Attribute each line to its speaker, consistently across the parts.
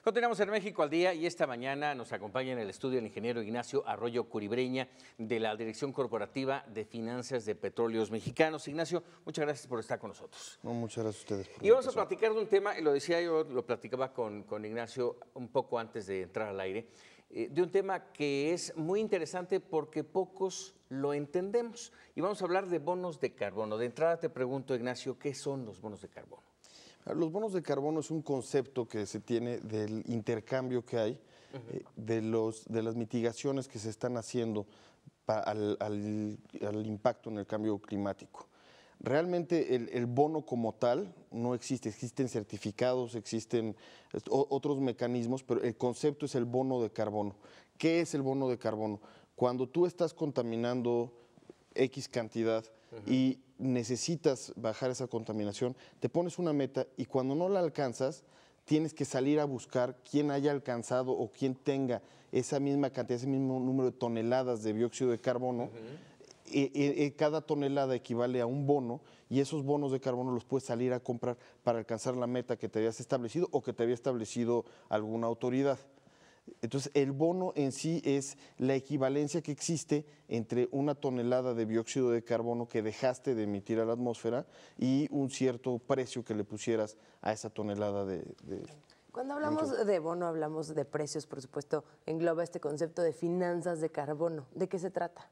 Speaker 1: Continuamos en México al día y esta mañana nos acompaña en el estudio el ingeniero Ignacio Arroyo Curibreña de la Dirección Corporativa de Finanzas de Petróleos Mexicanos. Ignacio, muchas gracias por estar con nosotros.
Speaker 2: No, muchas gracias a ustedes.
Speaker 1: Y vamos a platicar de un tema, y lo decía yo, lo platicaba con Ignacio un poco antes de entrar al aire, de un tema que es muy interesante porque pocos lo entendemos. Y vamos a hablar de bonos de carbono. De entrada te pregunto, Ignacio, ¿qué son los bonos de carbono?
Speaker 2: Los bonos de carbono es un concepto que se tiene del intercambio que hay, de las mitigaciones que se están haciendo al impacto en el cambio climático. Realmente el bono como tal no existe, existen certificados, existen otros mecanismos, pero el concepto es el bono de carbono. ¿Qué es el bono de carbono? Cuando tú estás contaminando X cantidad y necesitas bajar esa contaminación, te pones una meta y cuando no la alcanzas, tienes que salir a buscar quién haya alcanzado o quién tenga esa misma cantidad, ese mismo número de toneladas de dióxido de carbono. Cada tonelada equivale a un bono y esos bonos de carbono los puedes salir a comprar para alcanzar la meta que te habías establecido o que te había establecido alguna autoridad. Entonces, el bono en sí es la equivalencia que existe entre una tonelada de dióxido de carbono que dejaste de emitir a la atmósfera y un cierto precio que le pusieras a esa tonelada de.
Speaker 3: Cuando hablamos de bono, hablamos de precios, por supuesto, engloba este concepto de finanzas de carbono. ¿De qué se trata?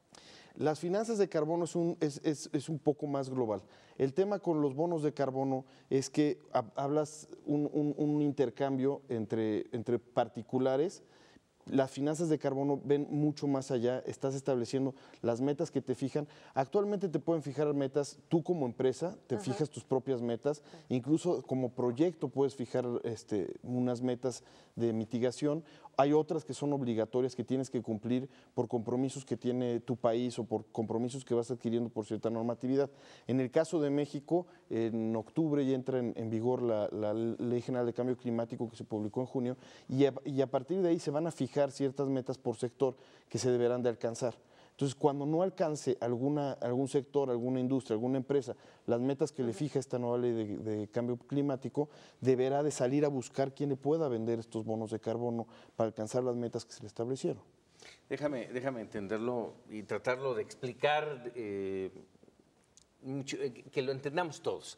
Speaker 2: Las finanzas de carbono es un poco más global. El tema con los bonos de carbono es que hablas un intercambio entre particulares. Las finanzas de carbono ven mucho más allá, estás estableciendo las metas que te fijan. Actualmente te pueden fijar metas, tú como empresa te fijas tus propias metas, incluso como proyecto puedes fijar unas metas de mitigación. Hay otras que son obligatorias que tienes que cumplir por compromisos que tiene tu país o por compromisos que vas adquiriendo por cierta normatividad. En el caso de México, en octubre ya entra en vigor la Ley General de Cambio Climático que se publicó en junio y a partir de ahí se van a fijar ciertas metas por sector que se deberán de alcanzar. Entonces, cuando no alcance algún sector, alguna industria, alguna empresa, las metas que le fija esta nueva ley de cambio climático, deberá de salir a buscar quién le pueda vender estos bonos de carbono para alcanzar las metas que se le establecieron.
Speaker 1: Déjame entenderlo y tratarlo de explicar, que lo entendamos todos.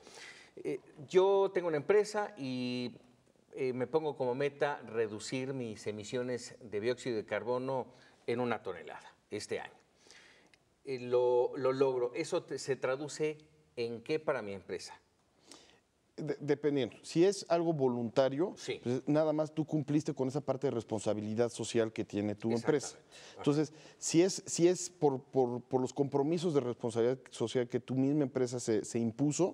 Speaker 1: Yo tengo una empresa y me pongo como meta reducir mis emisiones de dióxido de carbono en 1 tonelada este año. Lo logro. ¿Eso se traduce en qué para mi empresa?
Speaker 2: Dependiendo. Si es algo voluntario,
Speaker 1: sí,
Speaker 2: pues nada más tú cumpliste con esa parte de responsabilidad social que tiene tu empresa. Entonces, si es por los compromisos de responsabilidad social que tu misma empresa se impuso,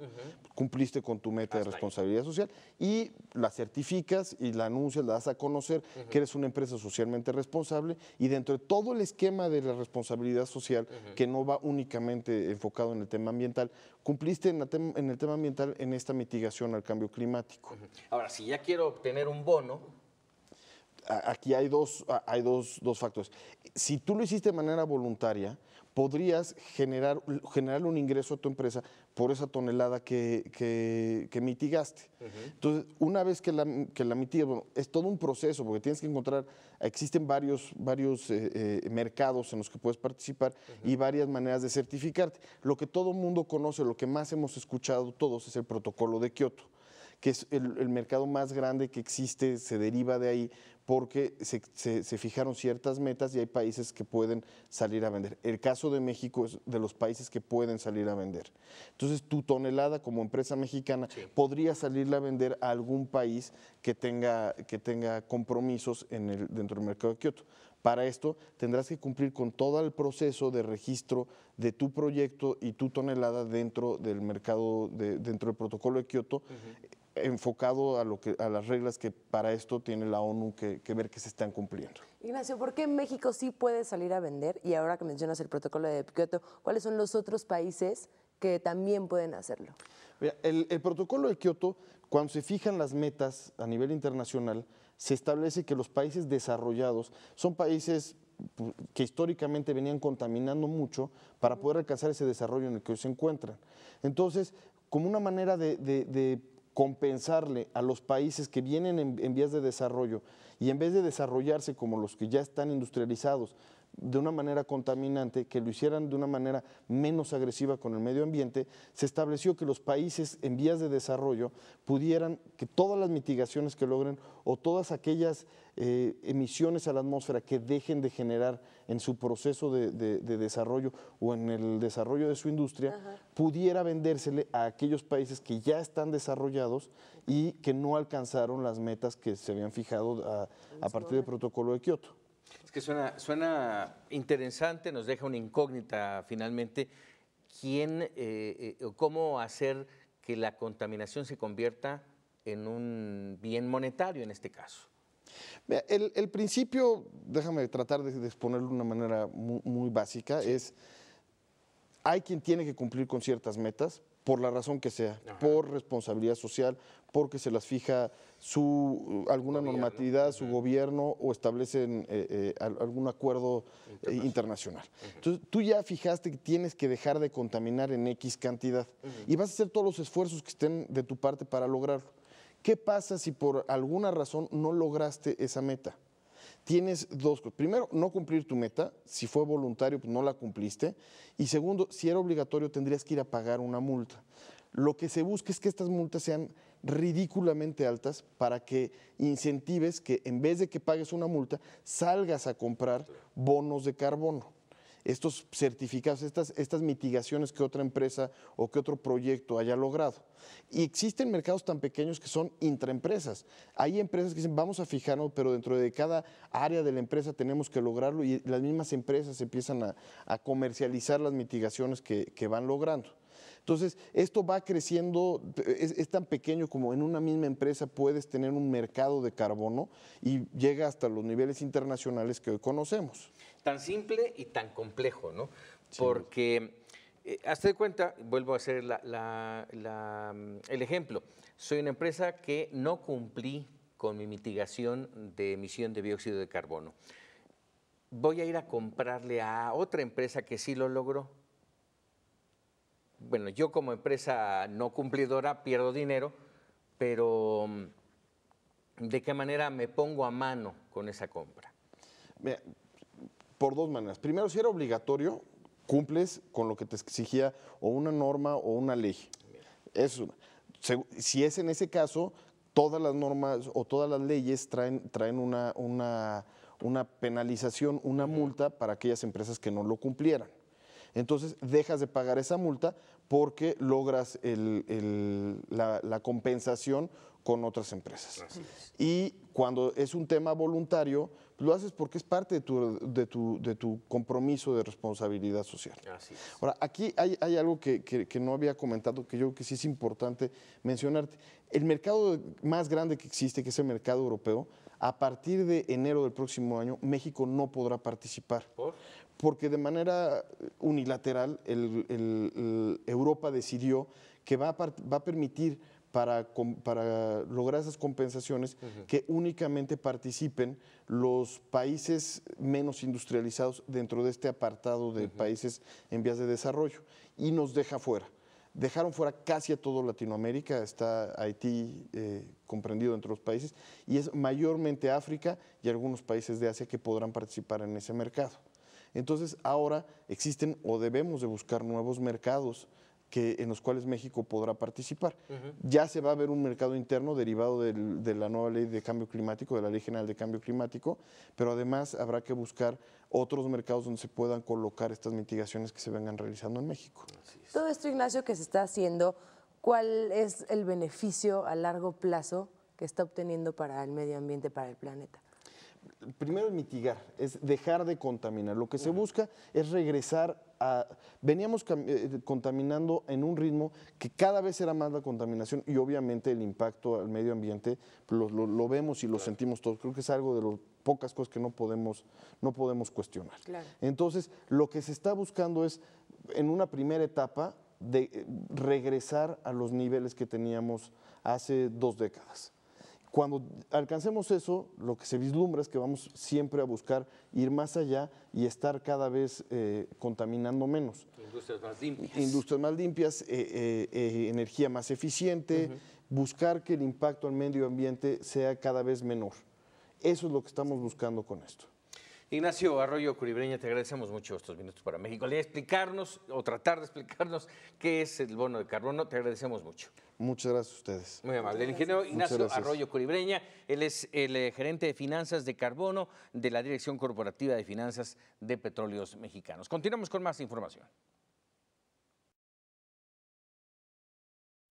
Speaker 2: cumpliste con tu meta de responsabilidad social y la certificas y la anuncias, la das a conocer que eres una empresa socialmente responsable y dentro de todo el esquema de la responsabilidad social que no va únicamente enfocado en el tema ambiental, cumpliste en el tema ambiental en esta mitigación al cambio climático.
Speaker 1: Ahora, si ya quiero obtener un bono,
Speaker 2: aquí hay dos factores. Si tú lo hiciste de manera voluntaria, podrías generar un ingreso a tu empresa por esa tonelada que mitigaste. Entonces, una vez que la mitigas, bueno, es todo un proceso, porque tienes que encontrar, existen varios mercados en los que puedes participar y varias maneras de certificarte. Lo que todo mundo conoce, lo que más hemos escuchado todos es el protocolo de Kioto, que es el mercado más grande que existe, se deriva de ahí porque se fijaron ciertas metas y hay países que pueden salir a vender. El caso de México es de los países que pueden salir a vender. Entonces, tu tonelada como empresa mexicana podría salirla a vender a algún país que tenga compromisos dentro del mercado de Kioto. Para esto tendrás que cumplir con todo el proceso de registro de tu proyecto y tu tonelada dentro del mercado, dentro del protocolo de Kioto, enfocado a las reglas que para esto tiene la ONU que ver que se están cumpliendo.
Speaker 3: Ignacio, ¿por qué México sí puede salir a vender? Y ahora que mencionas el protocolo de Kioto, ¿cuáles son los otros países que también pueden hacerlo?
Speaker 2: Mira, el protocolo de Kioto, cuando se fijan las metas a nivel internacional, se establece que los países desarrollados son países que históricamente venían contaminando mucho para poder alcanzar ese desarrollo en el que hoy se encuentran. Entonces, como una manera de compensarle a los países que vienen en vías de desarrollo y en vez de desarrollarse como los que ya están industrializados de una manera contaminante, que lo hicieran de una manera menos agresiva con el medio ambiente, se estableció que los países en vías de desarrollo pudieran, que todas las mitigaciones que logren o todas aquellas emisiones a la atmósfera que dejen de generar en su proceso de desarrollo o en el desarrollo de su industria, pudiera vendérsele a aquellos países que ya están desarrollados y que no alcanzaron las metas que se habían fijado a partir del protocolo de Kioto.
Speaker 1: Es que suena interesante, nos deja una incógnita finalmente. ¿Quién o cómo hacer que la contaminación se convierta en un bien monetario en este caso?
Speaker 2: El principio, déjame tratar de exponerlo de una manera muy básica, es hay quien tiene que cumplir con ciertas metas, por la razón que sea, por responsabilidad social, porque se las fija alguna normatividad, su gobierno o establecen algún acuerdo internacional. Entonces, tú ya fijaste que tienes que dejar de contaminar en X cantidad y vas a hacer todos los esfuerzos que estén de tu parte para lograrlo. ¿Qué pasa si por alguna razón no lograste esa meta? Tienes dos cosas. Primero, no cumplir tu meta. Si fue voluntario, pues no la cumpliste. Y segundo, si era obligatorio, tendrías que ir a pagar una multa. Lo que se busca es que estas multas sean ridículamente altas para que incentives que en vez de que pagues una multa, salgas a comprar bonos de carbono. Estos certificados, estas mitigaciones que otra empresa o que otro proyecto haya logrado. Y existen mercados tan pequeños que son intraempresas. Hay empresas que dicen, vamos a fijarnos, pero dentro de cada área de la empresa tenemos que lograrlo y las mismas empresas empiezan a comercializar las mitigaciones que van logrando. Entonces, esto va creciendo, es tan pequeño como en una misma empresa puedes tener un mercado de carbono y llega hasta los niveles internacionales que hoy conocemos.
Speaker 1: Tan simple y tan complejo, ¿no? Sí. Porque, hazte de cuenta, vuelvo a hacer el ejemplo, soy una empresa que no cumplí con mi mitigación de emisión de dióxido de carbono. Voy a ir a comprarle a otra empresa que sí lo logró. Bueno, yo como empresa no cumplidora pierdo dinero, pero ¿de qué manera me pongo a mano con esa compra?
Speaker 2: Mira, por dos maneras. Primero, si era obligatorio, cumples con lo que te exigía o una norma o una ley. Eso. Si es en ese caso, todas las normas o todas las leyes traen una penalización, una multa para aquellas empresas que no lo cumplieran. Entonces, dejas de pagar esa multa porque logras la compensación con otras empresas. Y cuando es un tema voluntario, lo haces porque es parte de tu compromiso de responsabilidad social.
Speaker 1: Así es.
Speaker 2: Ahora, aquí hay algo que no había comentado, que yo creo que sí es importante mencionarte. El mercado más grande que existe, que es el mercado europeo, a partir de enero del próximo año, México no podrá participar.
Speaker 1: ¿Por?
Speaker 2: Porque de manera unilateral Europa decidió que va a permitir para lograr esas compensaciones que únicamente participen los países menos industrializados dentro de este apartado de países en vías de desarrollo y nos deja fuera. Dejaron fuera casi a toda Latinoamérica, está Haití comprendido entre los países y es mayormente África y algunos países de Asia que podrán participar en ese mercado. Entonces, ahora existen o debemos de buscar nuevos mercados en los cuales México podrá participar. Ya se va a ver un mercado interno derivado de la nueva ley de cambio climático, de la Ley General de Cambio Climático, pero además habrá que buscar otros mercados donde se puedan colocar estas mitigaciones que se vengan realizando en México.
Speaker 3: Todo esto, Ignacio, que se está haciendo, ¿cuál es el beneficio a largo plazo que está obteniendo para el medio ambiente, para el planeta?
Speaker 2: Primero es mitigar, es dejar de contaminar. Lo que se busca es regresar a... Veníamos contaminando en un ritmo que cada vez era más la contaminación y obviamente el impacto al medio ambiente lo vemos y lo sentimos todos. Creo que es algo de las pocas cosas que no podemos cuestionar. Claro. Entonces, lo que se está buscando es, en una primera etapa, de regresar a los niveles que teníamos hace 2 décadas. Cuando alcancemos eso, lo que se vislumbra es que vamos siempre a buscar ir más allá y estar cada vez contaminando menos.
Speaker 1: Industrias más limpias.
Speaker 2: Industrias más limpias, energía más eficiente, buscar que el impacto al medio ambiente sea cada vez menor. Eso es lo que estamos buscando con esto.
Speaker 1: Ignacio Arroyo Curibreña, te agradecemos mucho estos minutos para México. Al explicarnos o tratar de explicarnos qué es el bono de carbono, te agradecemos mucho.
Speaker 2: Muchas gracias a ustedes.
Speaker 1: Muy amable. El ingeniero Ignacio Arroyo Curibreña, él es el gerente de finanzas de carbono de la Dirección Corporativa de Finanzas de Petróleos Mexicanos. Continuamos con más información.